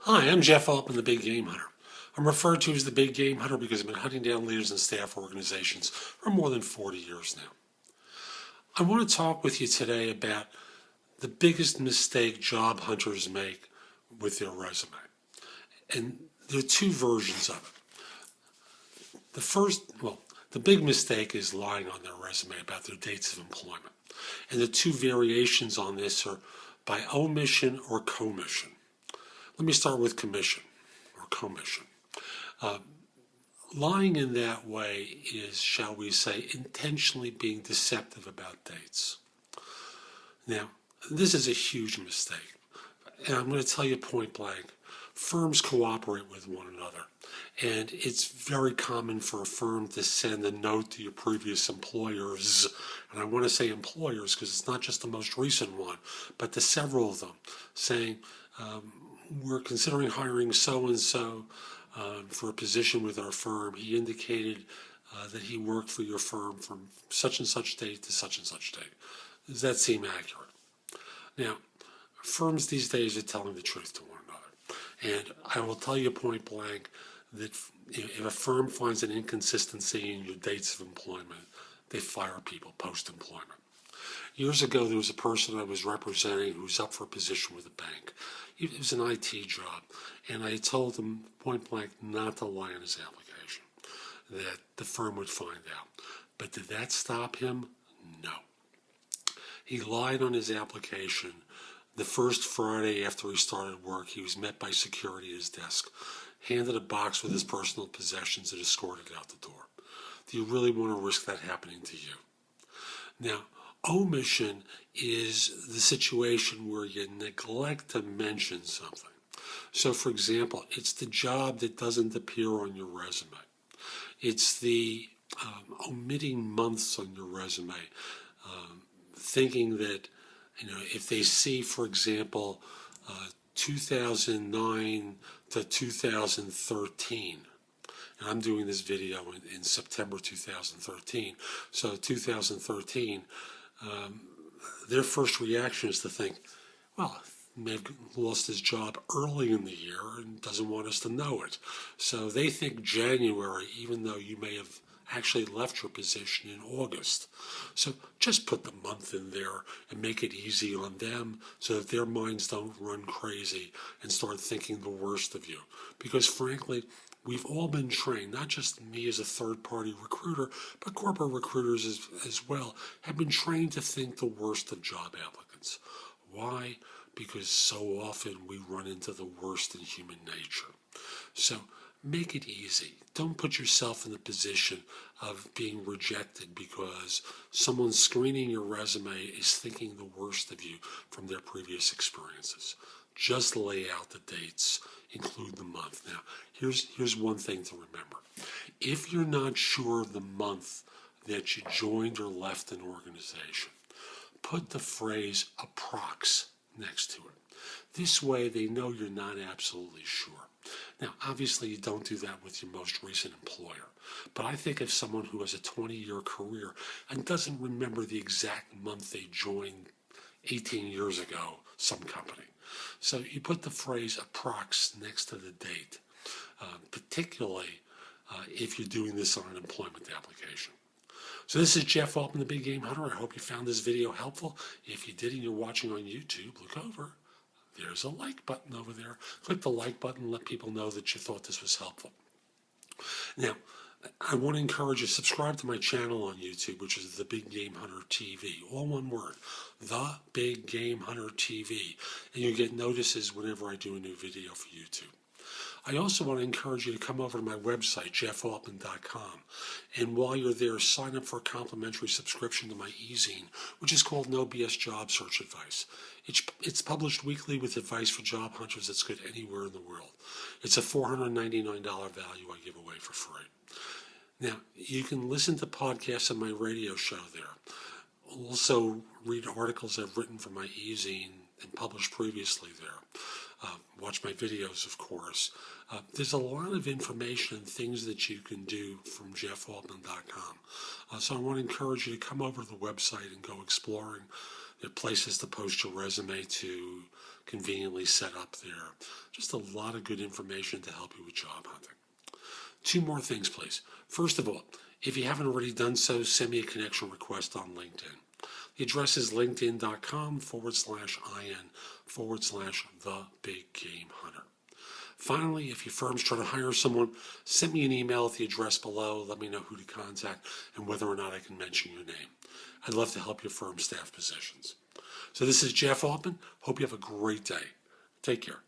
Hi, I'm Jeff Altman, the Big Game Hunter. I'm referred to as the Big Game Hunter because I've been hunting down leaders and staff organizations for more than 40 years now. I want to talk with you today about the biggest mistake job hunters make with their resume. And there are two versions of it. The big mistake is lying on their resume about their dates of employment. And the two variations on this are by omission or commission. Let me start with commission or commission. Lying in that way is, shall we say, intentionally being deceptive about dates. Now, this is a huge mistake, and I'm going to tell you point blank. Firms cooperate with one another, and it's very common for a firm to send a note to your previous employers, and I want to say employers because it's not just the most recent one, but to several of them, saying, we're considering hiring so-and-so for a position with our firm. He indicated that he worked for your firm from such and such date to such and such date. Does that seem accurate? Now, firms these days are telling the truth to one another. And I will tell you point blank that if a firm finds an inconsistency in your dates of employment, they fire people post-employment. Years ago, there was a person I was representing who was up for a position with a bank. It was an IT job, and I told him point blank not to lie on his application, that the firm would find out. But did that stop him? No. He lied on his application. The first Friday after he started work, he was met by security at his desk, handed a box with his personal possessions, and escorted out the door. Do you really want to risk that happening to you? Now, omission is the situation where you neglect to mention something. So, for example, it's the job that doesn't appear on your resume. It's the omitting months on your resume, thinking that, if they see, for example, 2009 to 2013, and I'm doing this video in September 2013, so 2013, their first reaction is to think, well, he may have lost his job early in the year and doesn't want us to know it. So they think January, even though you may have actually left your position in August. So just put the month in there and make it easy on them so that their minds don't run crazy and start thinking the worst of you. Because frankly, we've all been trained, not just me as a third-party recruiter, but corporate recruiters as well, have been trained to think the worst of job applicants. Why? Because so often we run into the worst in human nature. So make it easy. Don't put yourself in the position of being rejected because someone screening your resume is thinking the worst of you from their previous experiences. Just lay out the dates, include the month. Now, here's one thing to remember. If you're not sure of the month that you joined or left an organization, put the phrase approx next to it. This way they know you're not absolutely sure. Now, obviously you don't do that with your most recent employer, but I think of someone who has a 20-year career and doesn't remember the exact month they joined 18 years ago, some company. So you put the phrase approx next to the date, particularly if you're doing this on an employment application. So this is Jeff Altman, the Big Game Hunter. I hope you found this video helpful. If you did and you're watching on YouTube, look over. There's a like button over there. Click the like button and let people know that you thought this was helpful. Now, I want to encourage you to subscribe to my channel on YouTube, which is The Big Game Hunter TV. All one word, The Big Game Hunter TV. And you get notices whenever I do a new video for YouTube. I also want to encourage you to come over to my website, jeffaltman.com. And while you're there, sign up for a complimentary subscription to my e-zine, which is called No BS Job Search Advice. It's published weekly with advice for job hunters that's good anywhere in the world. It's a $499 value I give away for free. Now, you can listen to podcasts on my radio show there. Also, read articles I've written for my e-zine and published previously there. Watch my videos, of course. There's a lot of information and things that you can do from jeffaltman.com. So I want to encourage you to come over to the website and go exploring. You have places to post your resume to conveniently set up there. Just a lot of good information to help you with job hunting. 2 more things, please. First of all, if you haven't already done so, send me a connection request on LinkedIn. The address is linkedin.com/IN/the-big-game-hunter. Finally, if your firm's trying to hire someone, send me an email at the address below. Let me know who to contact and whether or not I can mention your name. I'd love to help your firm staff positions. So this is Jeff Altman. Hope you have a great day. Take care.